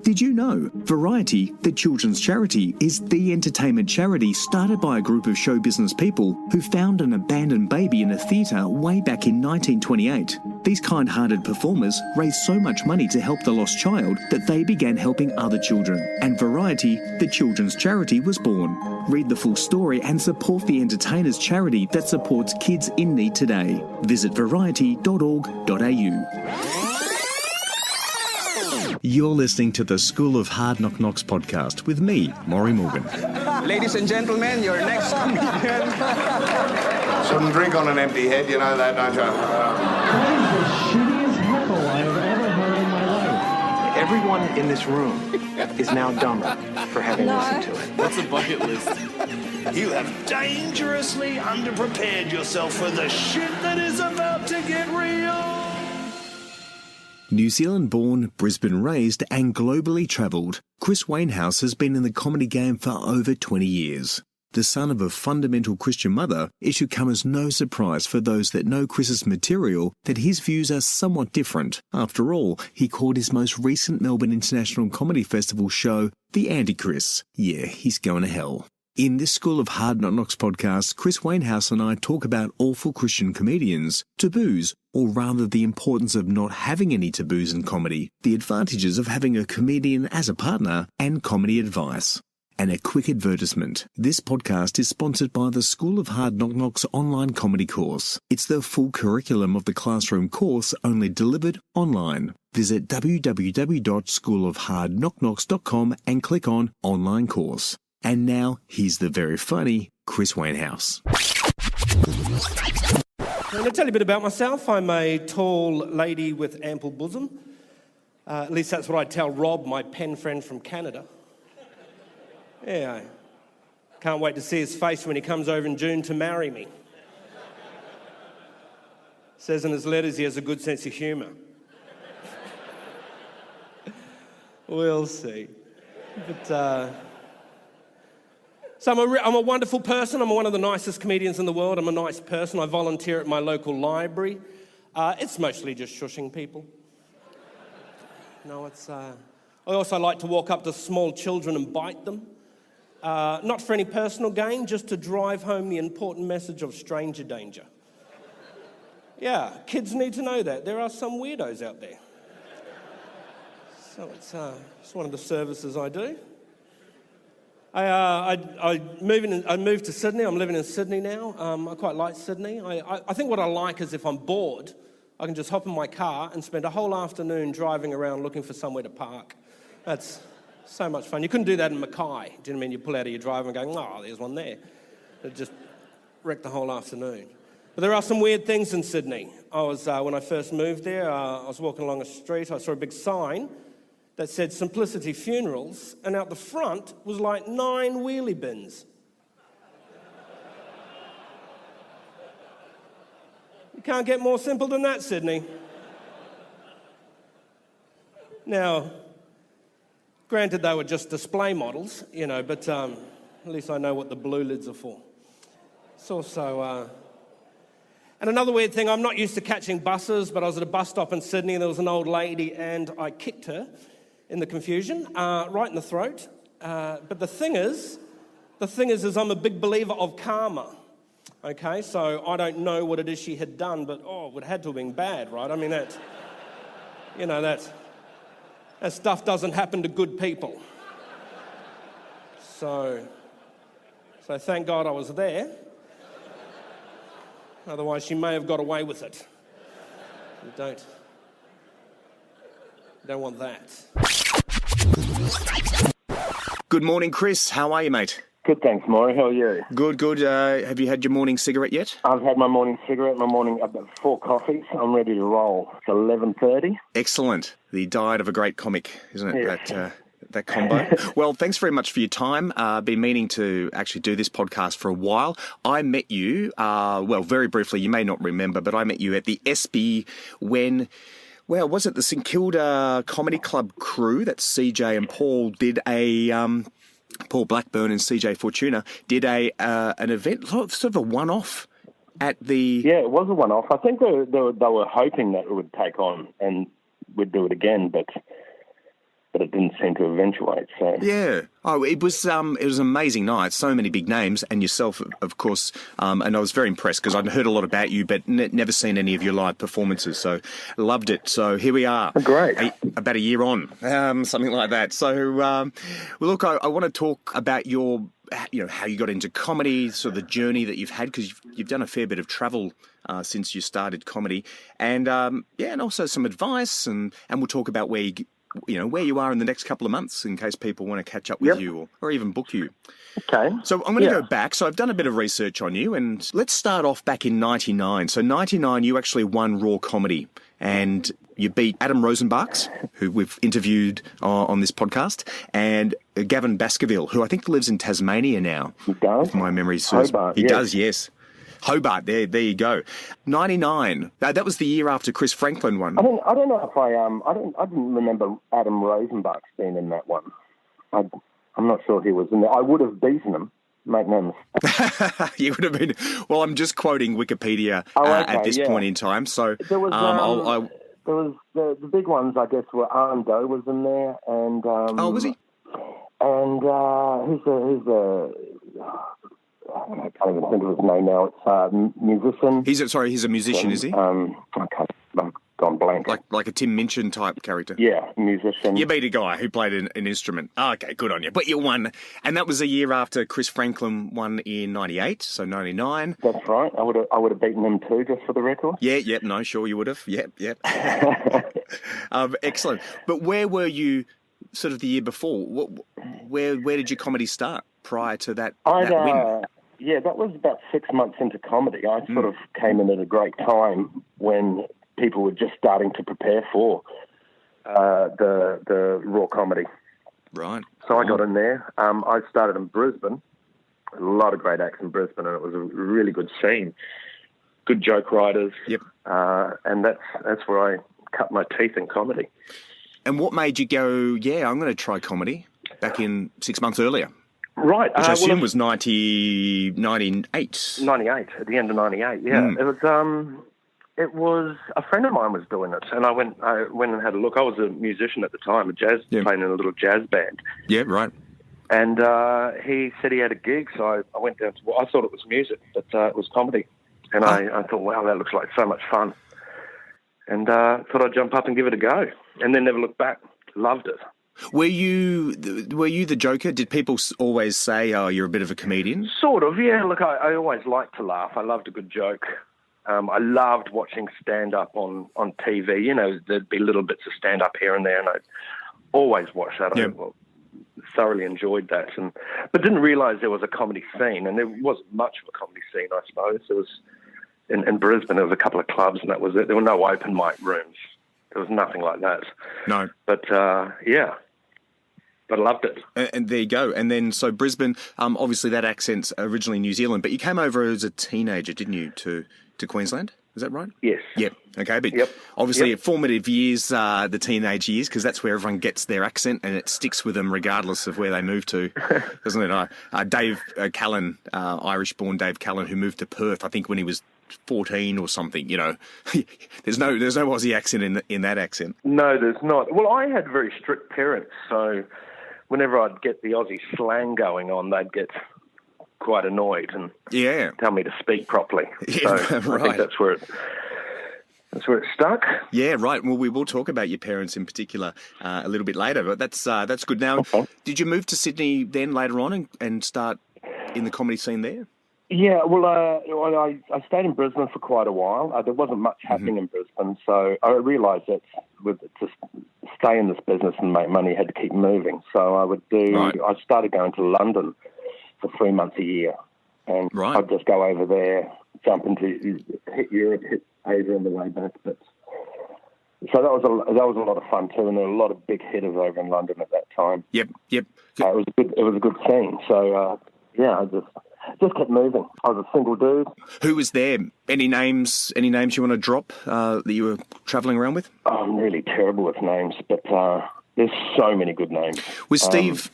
Did you know Variety, the children's charity, is the entertainment charity started by a group of show business people who found an abandoned baby in a theatre way back in 1928. These kind-hearted performers raised so much money to help the lost child that they began helping other children, and Variety, the children's charity, was born. Read the full story and support the entertainers charity that supports kids in need today. Visit variety.org.au. You're listening to the School of Hard Knock Knocks podcast with me, Morry Morgan. Ladies and gentlemen, your next comedian. Shouldn't drink on an empty head, you know that, don't you? That is the shittiest heckle I have ever heard in my life. Everyone in this room is now dumber for having listened to it. What's a bucket list? You have dangerously underprepared yourself for the shit that is about to get real. New Zealand-born, Brisbane-raised and globally travelled, Chris Wainhouse has been in the comedy game for over 20 years. The son of a fundamental Christian mother, it should come as no surprise for those that know Chris's material that his views are somewhat different. After all, he called his most recent Melbourne International Comedy Festival show the AntiChris. Yeah, he's going to hell. In this School of Hard Knock Knocks podcast, Chris Wainhouse and I talk about awful Christian comedians, taboos, or rather the importance of not having any taboos in comedy, the advantages of having a comedian as a partner, and comedy advice. And a quick advertisement. This podcast is sponsored by the School of Hard Knock Knocks online comedy course. It's the full curriculum of the classroom course, only delivered online. Visit www.schoolofhardknockknocks.com and click on Online Course. And now, here's the very funny Chris Wainhouse. I'm going to tell you a bit about myself. I'm a tall lady with ample bosom. At least that's what I tell Rob, my pen friend from Canada. Yeah, I can't wait to see his face when he comes over in June to marry me. Says in his letters he has a good sense of humour. We'll see. But, so I'm a wonderful person. I'm one of the nicest comedians in the world. I'm a nice person. I volunteer at my local library. It's mostly just shushing people. No, it's... I also like to walk up to small children and bite them. Not for any personal gain, just to drive home the important message of stranger danger. Yeah, kids need to know that. There are some weirdos out there. So it's one of the services I do. I moved to Sydney. I'm living in Sydney now. I quite like Sydney. I think what I like is if I'm bored, I can just hop in my car and spend a whole afternoon driving around looking for somewhere to park. That's so much fun. You couldn't do that in Mackay. Do you know what I mean? You pull out of your driver and go, oh, there's one there. It just wrecked the whole afternoon. But there are some weird things in Sydney. When I first moved there, I was walking along a street. I saw a big sign that said Simplicity Funerals, and out the front was like 9 wheelie bins. You can't get more simple than that, Sydney. Now, granted they were just display models, you know, but at least I know what the blue lids are for. It's also... And another weird thing, I'm not used to catching buses, but I was at a bus stop in Sydney and there was an old lady and I kicked her in the confusion, right in the throat. But the thing is I'm a big believer of karma. Okay, so I don't know what it is she had done, but it would had to have been bad, right? I mean, that stuff doesn't happen to good people. So thank God I was there. Otherwise, she may have got away with it. You don't want that. Good morning, Chris. How are you, mate? Good, thanks, Morry. How are you? Good. Have you had your morning cigarette yet? I've had my morning cigarette, I've got 4 coffees. I'm ready to roll. It's 11:30. Excellent. The diet of a great comic, isn't it? Yeah. That combo. Well, thanks very much for your time. Been meaning to actually do this podcast for a while. I met you, very briefly, you may not remember, but I met you at the ESPY when... Well, was it the St Kilda Comedy Club crew that CJ and Paul did Paul Blackburn and CJ Fortuna did an event, sort of a one-off at the... Yeah, it was a one-off. I think they were hoping that it would take on and we'd do it again, but but it didn't seem to eventuate. So Yeah. Oh, it was an amazing night. So many big names, and yourself, of course. And I was very impressed because I'd heard a lot about you, but never seen any of your live performances. So loved it. So here we are. Great. About a year on, something like that. So, well, look, I want to talk about your, how you got into comedy, sort of the journey that you've had, because you've done a fair bit of travel since you started comedy, and and also some advice, and we'll talk about where you are in the next couple of months in case people want to catch up with you or even book you. Okay. So I'm going to go back. So I've done a bit of research on you, and let's start off back in 99. So 99, you actually won Raw Comedy, and you beat Adam Rosenbach's, who we've interviewed on this podcast, and Gavin Baskerville, who I think lives in Tasmania now. He does? If my memory serves. Hobart, he yes. does, yes. Hobart, there you go. 99. That was the year after Chris Franklin won. I don't know if I didn't remember Adam Rosenbach being in that one. I'm not sure he was in there. I would have beaten him. Make no mistake. You would have been. Well, I'm just quoting Wikipedia at this point in time. So there was there was the big ones, I guess, were Arndo was in there, and was he? And who's the I can't even think of his name now. It's musician. He's a musician, is he? I've gone blank. Like a Tim Minchin type character. Yeah, musician. You beat a guy who played an instrument. Oh, okay, good on you. But you won. And that was a year after Chris Franklin won in 98, so 99. That's right. I would have beaten him too, just for the record. Yeah, no, sure you would have. Yep. Excellent. But where were you sort of the year before? Where did your comedy start prior to that win? Yeah, that was about 6 months into comedy. I sort of came in at a great time when people were just starting to prepare for the Raw Comedy. Right. So I got in there. I started in Brisbane. A lot of great acts in Brisbane, and it was a really good scene. Good joke writers. Yep. And that's where I cut my teeth in comedy. And what made you go, I'm going to try comedy back in 6 months earlier? Right. Which I assume was 98. 98, at the end of 98, yeah. It was a friend of mine was doing it, and I went and had a look. I was a musician at the time, playing in a little jazz band. Yeah, right. And he said he had a gig, so I went down to, I thought it was music, but it was comedy. And I thought, wow, that looks like so much fun. And thought I'd jump up and give it a go, and then never looked back. Loved it. Were you the joker? Did people always say, "Oh, you're a bit of a comedian"? Sort of, yeah. Look, I always liked to laugh. I loved a good joke. I loved watching stand-up on TV. You know, there'd be little bits of stand-up here and there, and I'd always watch that. Yep. I thoroughly enjoyed that, but didn't realise there was a comedy scene, and there wasn't much of a comedy scene, I suppose. There was in Brisbane, there was a couple of clubs, and that was it. There were no open mic rooms. There was nothing like that. No. But, yeah. But I loved it. And there you go. And then, so Brisbane, obviously that accent's originally New Zealand, but you came over as a teenager, didn't you, to Queensland? Is that right? Yes. Yep. Okay, but obviously formative years, the teenage years, because that's where everyone gets their accent and it sticks with them regardless of where they move to, doesn't it? Dave Callan, Irish-born Dave Callan, who moved to Perth, I think when he was 14 or something, there's no Aussie accent in that accent. No, there's not. Well, I had very strict parents, so whenever I'd get the Aussie slang going on, they'd get quite annoyed and tell me to speak properly. Yeah, so right. I think that's where it stuck. Yeah, right. Well, we will talk about your parents in particular a little bit later, but that's good. Now, did you move to Sydney then later on and start in the comedy scene there? Yeah, well, I stayed in Brisbane for quite a while. There wasn't much happening in Brisbane, so I realised that to stay in this business and make money, you had to keep moving. So I started going to London for 3 months a year, and I'd just go over there, hit Europe, hit Asia on the way back. But so that was a lot of fun too, and there were a lot of big hitters over in London at that time. Yep. It was a good scene. So I just kept moving. I was a single dude. Who was there? Any names you want to drop that you were travelling around with? Oh, I'm really terrible with names, but there's so many good names. Was Steve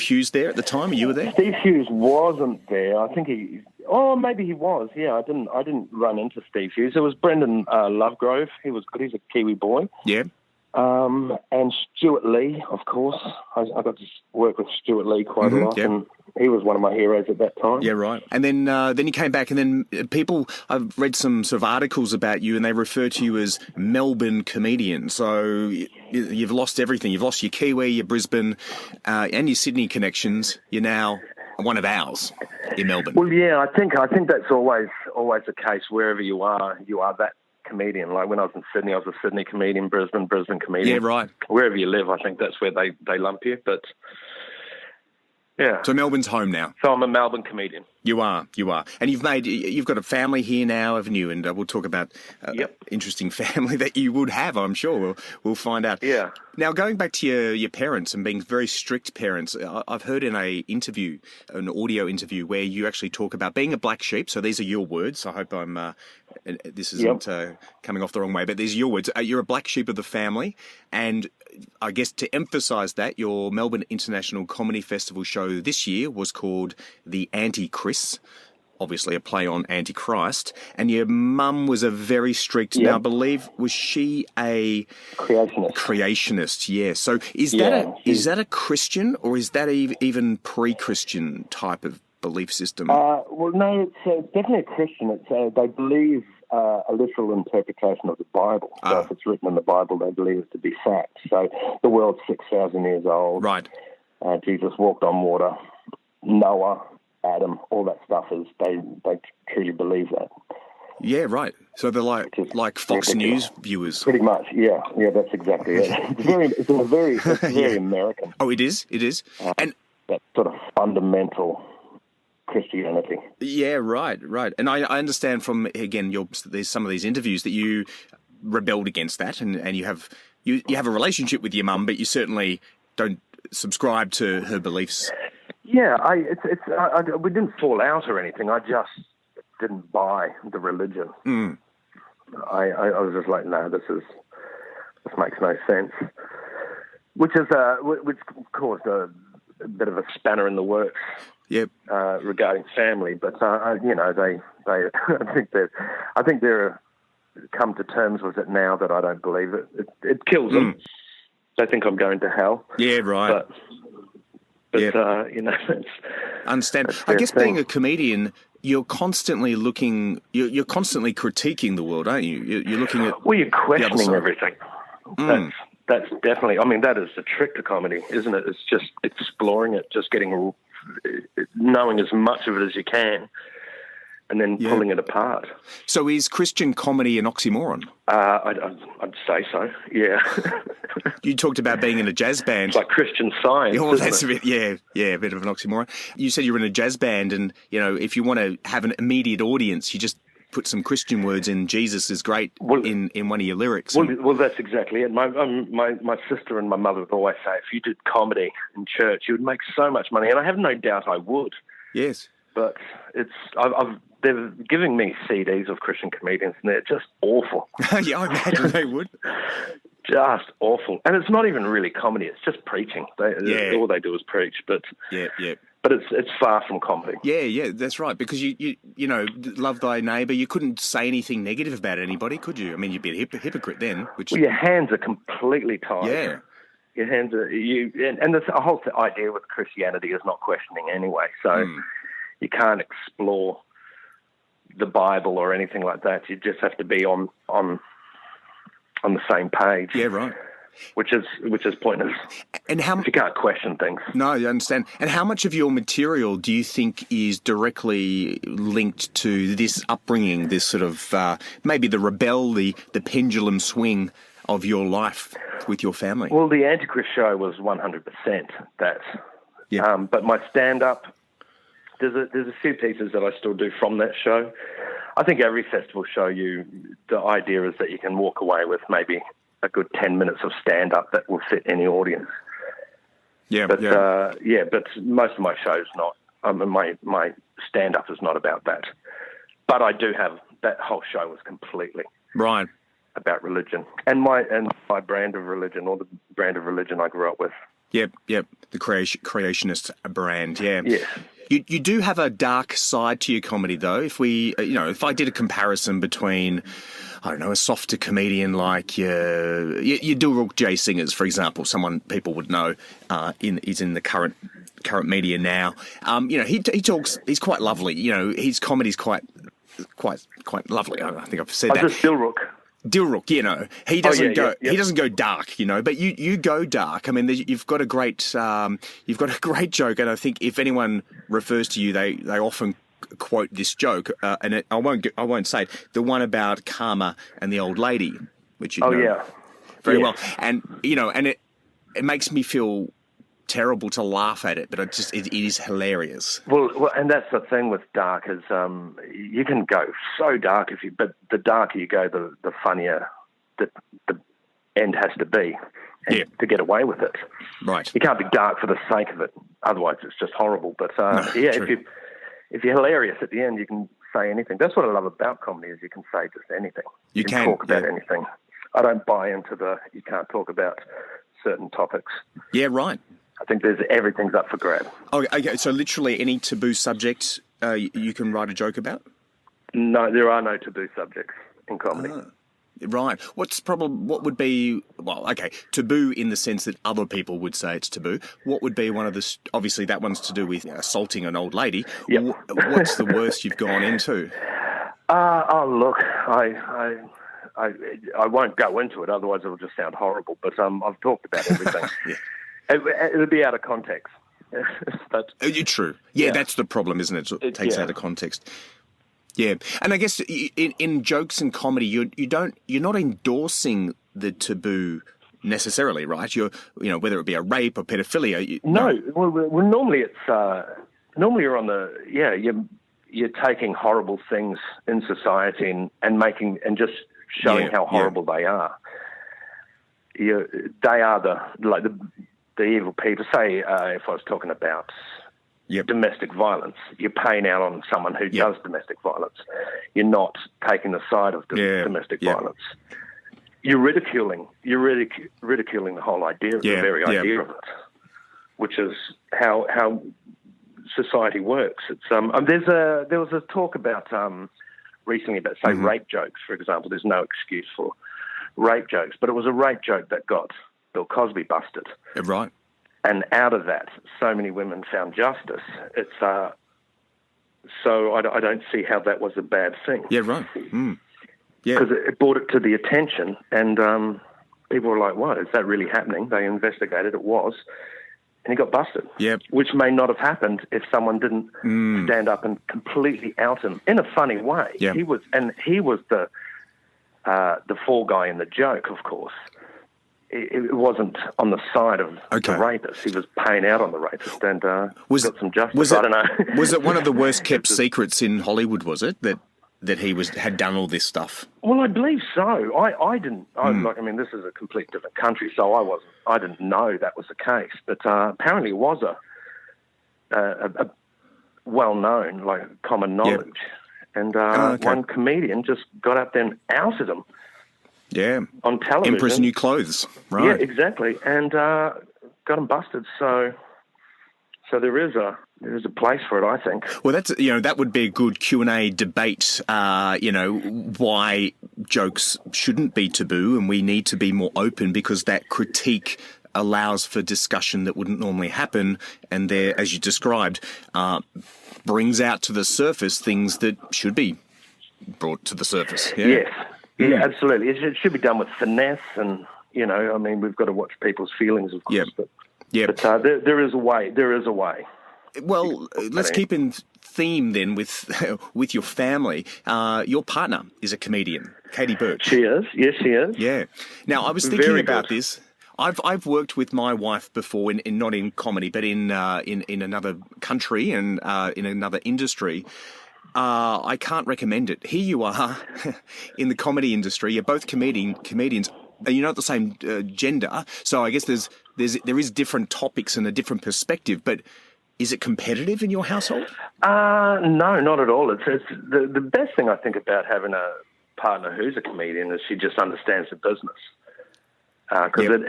Hughes there at the time? You were there? Steve Hughes wasn't there. I think maybe he was. Yeah, I didn't run into Steve Hughes. It was Brendan Lovegrove. He was good. He's a Kiwi boy. Yeah. And Stuart Lee, of course. I got to work with Stuart Lee quite a lot, yep. and he was one of my heroes at that time. Yeah, right. And then you came back, and then I've read some sort of articles about you, and they refer to you as Melbourne comedian. So you've lost everything. You've lost your Kiwi, your Brisbane, and your Sydney connections. You're now one of ours in Melbourne. Well, yeah, I think that's always the case. Wherever you are that comedian. Like when I was in Sydney, I was a Sydney comedian, Brisbane comedian. Yeah, right. Wherever you live, I think that's where they lump you. But yeah. So Melbourne's home now. So I'm a Melbourne comedian. You are. And you've got a family here now, haven't you? And we'll talk about interesting family that you would have, I'm sure. We'll find out. Yeah. Now, going back to your parents and being very strict parents, I've heard in an audio interview, where you actually talk about being a black sheep. So these are your words. I hope this isn't coming off the wrong way, but these are your words. You're a black sheep of the family. And I guess to emphasise that, your Melbourne International Comedy Festival show this year was called the AntiChris, obviously a play on AntiChrist, and your mum was a very strict, now I believe, was she a creationist? Yeah. So is that a Christian, or is that even pre-Christian type of belief system? Well, no, it's definitely a Christian. They believe a literal interpretation of the Bible. So if it's written in the Bible, they believe it to be fact. So the world's 6,000 years old. Right. Jesus walked on water. Noah, Adam, all that stuff they truly believe that. Yeah, right. So they're like Fox News viewers. Pretty much, yeah, that's exactly it. It's very American. Oh, it is. And that sort of fundamental Christianity. Yeah, right. And I understand from, again, there's some of these interviews that you rebelled against that, and you have a relationship with your mum, but you certainly don't subscribe to her beliefs. Yeah, we didn't fall out or anything. I just didn't buy the religion. I was just like, no, this makes no sense. Which caused a bit of a spanner in the works. Yep. Regarding family, but I think they're come to terms with it now that I don't believe it. It kills them. They think I'm going to hell. Yeah, right. But it's, understand. I guess being a comedian, you're constantly you're constantly critiquing the world, aren't you? You're looking at. Well, you're questioning everything. That's definitely. I mean, that is the trick to comedy, isn't it? It's just exploring it, just knowing as much of it as you can, and then pulling it apart. So is Christian comedy an oxymoron? I'd say so, yeah. You talked about being in a jazz band. It's like Christian Science, that's a bit, a bit of an oxymoron. You said you were in a jazz band, and, if you want to have an immediate audience, you just put some Christian words in. Jesus is great in one of your lyrics. Well, that's exactly it. My sister and my mother would always say, if you did comedy in church, you would make so much money, and I have no doubt I would. Yes. But they're giving me CDs of Christian comedians, and they're just awful. Yeah, I imagine they would. Just awful. And it's not even really comedy, it's just preaching. All they do is preach. But But it's far from comedy. Yeah, that's right. Because you love thy neighbour. You couldn't say anything negative about anybody, could you? I mean, you'd be a hypocrite then. Well, your hands are completely tied. Yeah. Your hands are and the whole idea with Christianity is not questioning anyway. So you can't explore the Bible or anything like that. You just have to be on the same page. Yeah, right. Which is pointless. And if you can't question things. No, you understand. And how much of your material do you think is directly linked to this upbringing, this sort of maybe the the pendulum swing of your life with your family? Well, the AntiChris show was 100% that. Yeah. But my stand-up, there's a few pieces that I still do from that show. I think every festival show, the idea is that you can walk away with maybe a good 10 minutes of stand-up that will fit any audience. But most of my shows not. My stand-up is not about that. But I do have, that whole show was completely about religion. And my brand of religion, or the brand of religion I grew up with. Yep. The creationist brand, yeah. Yeah. You do have a dark side to your comedy, though. If I did a comparison between, I don't know, a softer comedian like your Dilruk J Singers, for example, someone people would know, is in the current media now. He talks. He's quite lovely. His comedy's quite lovely. I think I've said that. Just Dilruk. Dilruk, he doesn't he doesn't go dark, but you go dark. I mean, you've got a great joke, and I think if anyone refers to you, they often quote this joke, and I won't say it, the one about Karma and the old lady, which very well, and and it makes me feel terrible to laugh at it, but it is hilarious. Well, and that's the thing with dark is you can go so dark but the darker you go, the funnier the end has to be to get away with it. Right. You can't be dark for the sake of it, otherwise it's just horrible. But true. if you're hilarious at the end, you can say anything. That's what I love about comedy is you can say just anything. You can talk about anything. I don't buy into you can't talk about certain topics. Yeah, right. I think everything's up for grab. Oh, okay. So literally any taboo subject you can write a joke about? No, there are no taboo subjects in comedy. Right. What would be, taboo in the sense that other people would say it's taboo. What would be one of the, obviously that one's to do with assaulting an old lady. Yep. What's the worst you've gone into? Look, I won't go into it, otherwise it'll just sound horrible, but I've talked about everything. Yeah. It'll be out of context. But, true. Yeah, that's the problem, isn't it? It takes out of context. Yeah, and I guess in jokes and comedy, you're not endorsing the taboo necessarily, right? Whether it be a rape or pedophilia. No. Well, normally it's normally you're on you're taking horrible things in society and making and just showing how horrible they are. They are the evil people. Say, if I was talking about domestic violence, you're paying out on someone who does domestic violence. You're not taking the side of domestic violence. You're ridiculing the whole idea, the very idea of it, which is how society works. It's there was a talk about recently about say rape jokes, for example. There's no excuse for rape jokes, but it was a rape joke that got Bill Cosby busted. Right. And out of that, so many women found justice. It's so I don't see how that was a bad thing. Yeah, right. Yeah, because it brought it to the attention, and people were like, "What is that really happening?" They investigated. It was, and he got busted. Yeah, which may not have happened if someone didn't stand up and completely out him in a funny way. Yeah. He was the fall guy in the joke, of course. It wasn't on the side of the rapist. He was paying out on the rapist and got some justice. I don't know. Was it one of the worst kept secrets in Hollywood, was it, that he had done all this stuff? Well, I believe so. I didn't. This is a complete different country, so I didn't know that was the case. But apparently it was a well-known, common knowledge. And one comedian just got up there and outed him. Yeah. On television. Emperor's New Clothes. Right. Yeah, exactly. And got him busted. So there is a place for it, I think. Well, that would be a good Q&A debate, why jokes shouldn't be taboo and we need to be more open because that critique allows for discussion that wouldn't normally happen and there, as you described, brings out to the surface things that should be brought to the surface. Yeah. Yes. Yeah, absolutely. It should be done with finesse and, we've got to watch people's feelings, of course. But there is a way. There is a way. Well, let's keep in theme then with your family. Your partner is a comedian, Katie Birch. She is. Yes, she is. Yeah. Now, I was thinking about this. I've worked with my wife before, not in comedy, but in another country and in another industry. I can't recommend it. Here you are in the comedy industry. You're both comedians. You're not the same gender, so I guess there is different topics and a different perspective. But is it competitive in your household? No, not at all. It's the best thing I think about having a partner who's a comedian is she just understands the business because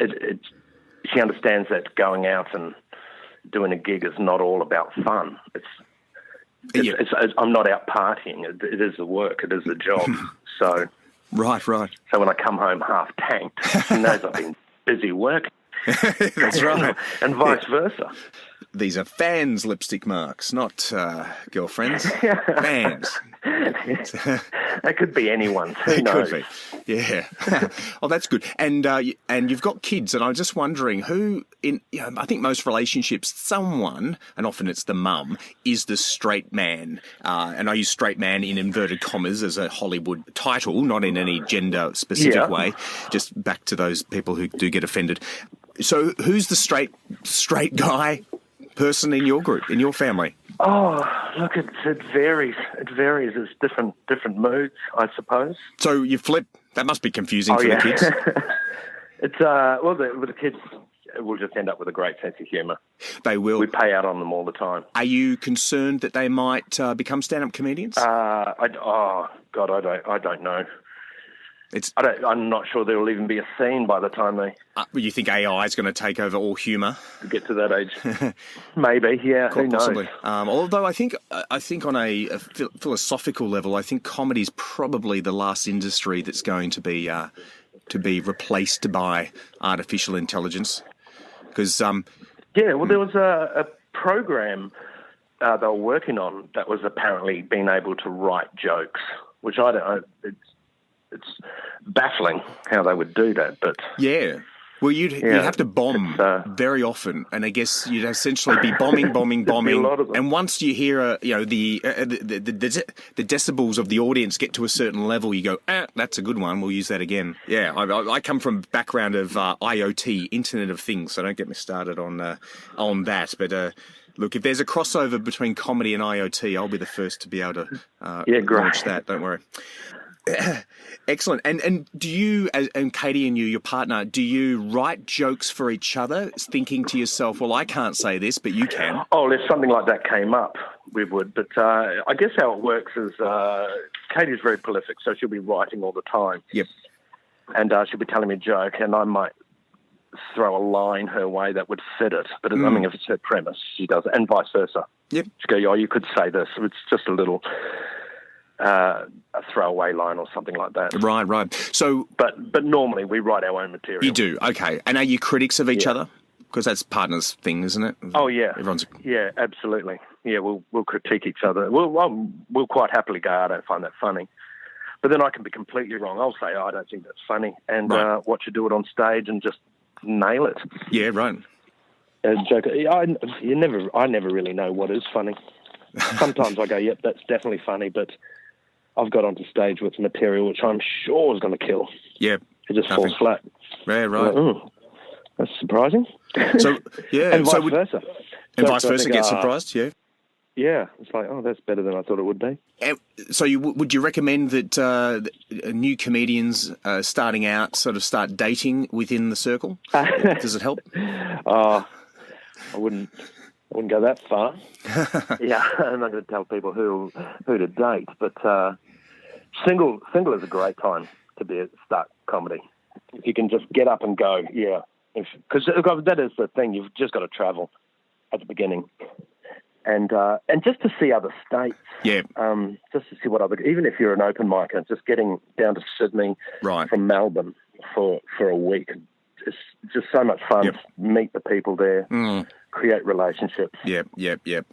she understands that going out and doing a gig is not all about fun. It's, I'm not out partying. It is the work. It is the job. So Right. So when I come home half tanked, she knows I've been busy working. That's right. And vice versa. These are fans' lipstick marks, not girlfriends. Fans. That could be anyone's. Who knows? Could be. Yeah. Oh, that's good. And you've got kids, and I'm just wondering who I think most relationships, someone, and often it's the mum, is the straight man. And I use straight man in inverted commas as a Hollywood title, not in any gender specific way. Just back to those people who do get offended. So who's the straight guy person in your group, in your family? Oh, look, it varies. It varies. It's different moods, I suppose. So you flip. That must be confusing for the kids. It's with the kids, we'll just end up with a great sense of humour. They will. We pay out on them all the time. Are you concerned that they might become stand-up comedians? I don't know. I'm not sure there will even be a scene by the time they... you think AI is going to take over all humour? Get to that age. Maybe, yeah. Quite who knows? possibly. Although I think on a philosophical level, I think comedy is probably the last industry that's going to be replaced by artificial intelligence. Because there was a program they were working on that was apparently being able to write jokes, which I don't know. It's baffling how they would do that, but... Yeah. Well, you'd have to bomb very often, and I guess you'd essentially be bombing, be a lot of them. and once you hear, the decibels of the audience get to a certain level, you go, that's a good one, we'll use that again. Yeah, I come from a background of IoT, Internet of Things, so don't get me started on that, but... Look, if there's a crossover between comedy and IoT, I'll be the first to be able to launch that, don't worry. Excellent. And do you, and Katie and you, your partner, do you write jokes for each other, thinking to yourself, well, I can't say this, but you can? Oh, if something like that came up, we would. But I guess how it works is Katie's very prolific, so she'll be writing all the time. Yep. And she'll be telling me a joke, and I might throw a line her way that would fit it. But I mean, if it's her premise, she does it, and vice versa. Yep. She go, you could say this. It's just a little... a throwaway line or something like that. Right. So, but normally we write our own material. You do, okay. And are you critics of each other? Because that's partners' thing, isn't it? Oh yeah, everyone's. Yeah, absolutely. Yeah, we'll critique each other. We'll quite happily go, I don't find that funny, but then I can be completely wrong. I'll say, I don't think that's funny, and watch you do it on stage and just nail it. Yeah, right. I never really know what is funny. Sometimes I go, yep, that's definitely funny, but I've got onto stage with material which I'm sure is going to kill. Yeah. It just falls flat. Yeah, right. Like, that's surprising. So, yeah. And vice versa. And vice versa, get surprised, yeah? Yeah. It's like, that's better than I thought it would be. So would you recommend that new comedians starting out sort of start dating within the circle? Does it help? I wouldn't go that far. Yeah, I'm not going to tell people who to date, but single is a great time to start comedy. If you can just get up and go, yeah. Because that is the thing, you've just got to travel at the beginning. And just to see other states. Yeah. Just to see what even if you're an open micer, just getting down to Sydney from Melbourne for a week. It's just so much fun to meet the people there. Create relationships. Yep.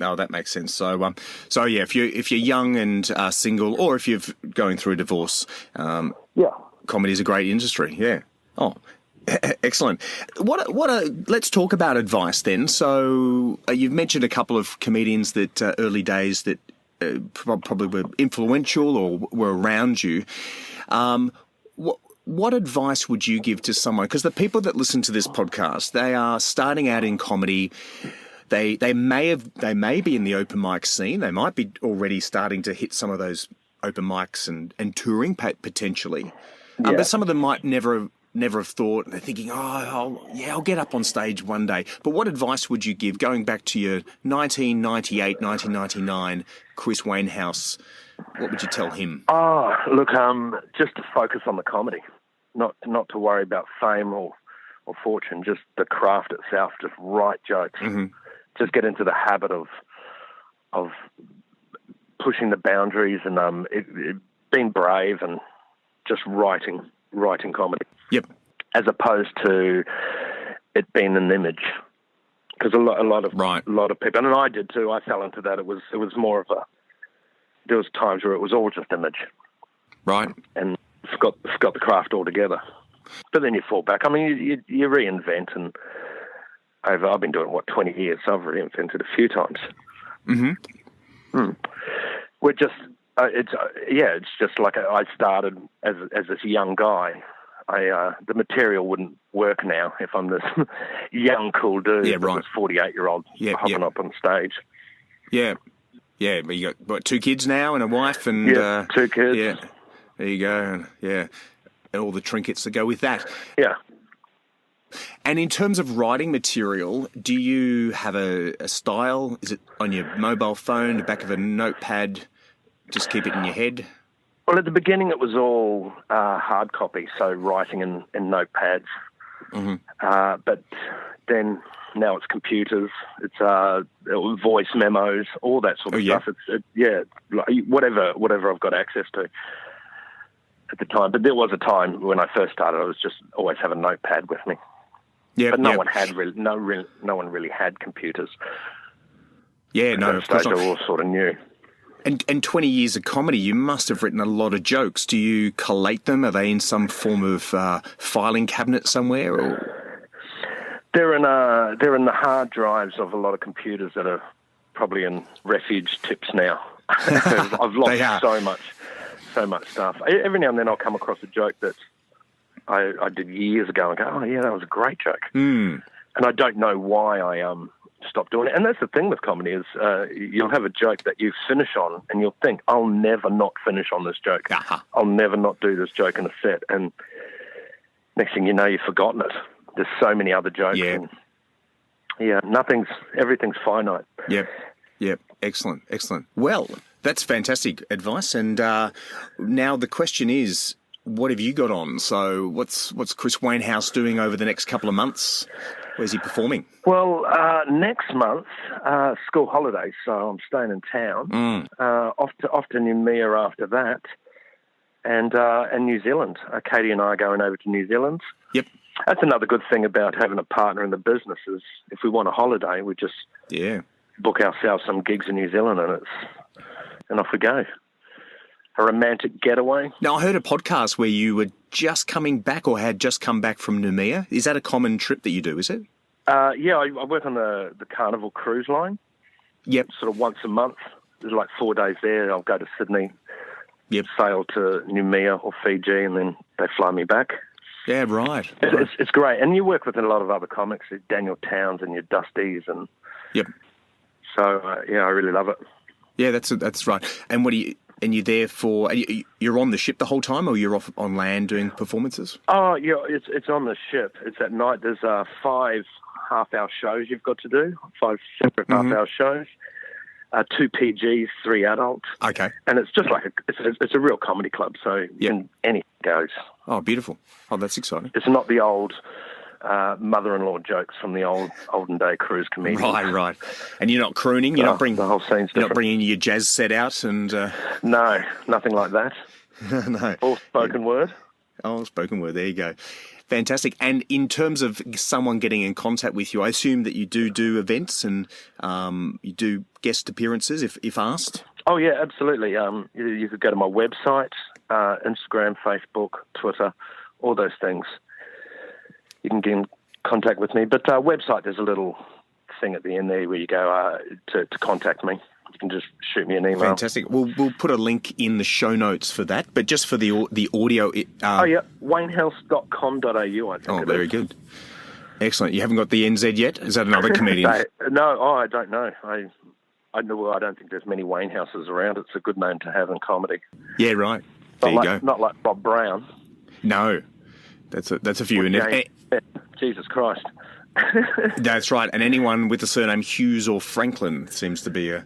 Oh, that makes sense. So yeah, if you're young and single, or if you're going through a divorce, comedy is a great industry. Yeah. Oh, excellent. Let's talk about advice then. So you've mentioned a couple of comedians that early days that probably were influential or were around you. What advice would you give to someone? Because the people that listen to this podcast, they are starting out in comedy. They may be in the open mic scene. They might be already starting to hit some of those open mics and touring potentially. But some of them might never have thought. They're thinking, I'll get up on stage one day. But what advice would you give going back to your 1998, 1999 Chris Wainhouse? What would you tell him? Oh, look, just to focus on the comedy. Not to worry about fame or fortune, just the craft itself, just write jokes. Mm-hmm. Just get into the habit of pushing the boundaries and being brave and just writing comedy. Yep. As opposed to it being an image, because a lot of people, and I did too. I fell into that. It was more of there was times where it was all just image, right, and forgot the craft altogether. But then you fall back. I mean, you reinvent, and I've been doing 20 years, so I've reinvented a few times. Mm-hmm. We're just it's just like I started as this young guy. The material wouldn't work now if I'm this young, cool dude. Yeah, right. This 48-year-old hopping up on stage. Yeah. Yeah, but you got, 2 kids now and a wife and... 2 kids. Yeah, there you go. Yeah, and all the trinkets that go with that. Yeah. And in terms of writing material, do you have a style? Is it on your mobile phone, the back of a notepad? Just keep it in your head? Well, at the beginning, it was all hard copy, so writing in notepads. Mm-hmm. But then now it's computers, it's voice memos, all that sort of stuff. Whatever I've got access to at the time. But there was a time when I first started, I was just always have a notepad with me. Yeah, but no one really had computers. Yeah, no, of course not. They were all sort of new. And 20 years of comedy, you must have written a lot of jokes. Do you collate them? Are they in some form of filing cabinet somewhere? Or? They're in the hard drives of a lot of computers that are probably in refuge tips now. I've lost so much stuff. Every now and then I'll come across a joke that I did years ago and go, oh yeah, that was a great joke. And I don't know why I stop doing it. And that's the thing with comedy is you'll have a joke that you finish on and you'll think, I'll never not finish on this joke. I'll never not do this joke in a set. And next thing you know, you've forgotten it. There's so many other jokes. Yeah. And everything's finite. Yep. Excellent. Well, that's fantastic advice. And now the question is, what have you got on? So what's Chris Wainhouse doing over the next couple of months? Where's he performing? Well, next month, school holidays, so I'm staying in town. Off to Noumea after that, and New Zealand. Katie and I are going over to New Zealand. Yep. That's another good thing about having a partner in the business is if we want a holiday, we just book ourselves some gigs in New Zealand and off we go. A romantic getaway. Now, I heard a podcast where you were just coming back or had just come back from Noumea. Is that a common trip that you do, is it? I work on the Carnival cruise line. Yep. Sort of once a month. There's like 4 days there. I'll go to Sydney, sail to Noumea or Fiji, and then they fly me back. Yeah, right. It's great. And you work with a lot of other comics, Daniel Towns and your Dusties. And so, I really love it. Yeah, that's right. And what do you... And you're there you're on the ship the whole time, or you're off on land doing performances? Oh, yeah, it's on the ship. It's at night. There's 5 half-hour shows you've got to do, 5 separate half-hour shows, 2 PGs, 3 adults. Okay. And it's just like it's a real comedy club, so anything goes. Oh, beautiful. Oh, that's exciting. It's not the old mother-in-law jokes from the olden day cruise comedians. Right. And you're not crooning. You're not bringing the whole scene's different. You're not bringing your jazz set out and. No, nothing like that. No. All spoken word. Oh, spoken word. There you go. Fantastic. And in terms of someone getting in contact with you, I assume that you do events and you do guest appearances if asked. Oh yeah, absolutely. You could go to my website, Instagram, Facebook, Twitter, all those things. You can get in contact with me. But website, there's a little thing at the end there where you go to contact me. You can just shoot me an email. Fantastic. We'll put a link in the show notes for that. But just for the audio... Wainhouse.com.au, I think. Oh, very good. Excellent. You haven't got the NZ yet? Is that another comedian? No, I don't know. I don't think there's many Wainhouses around. It's a good name to have in comedy. Yeah, right. There you go. Not like Bob Brown. No. That's a few. Jesus Christ. That's right. And anyone with the surname Hughes or Franklin seems to be a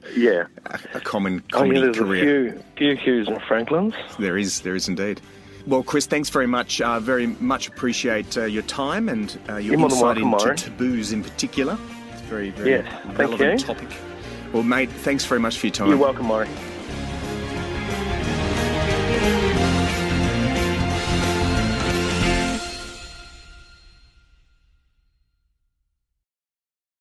common comedy career. There's a few Hughes and Franklins. There is indeed. Well, Chris, thanks very much. Very much appreciate your time and your insight into taboos in particular. It's very, very relevant topic. Well, mate, thanks very much for your time. You're welcome, Morry.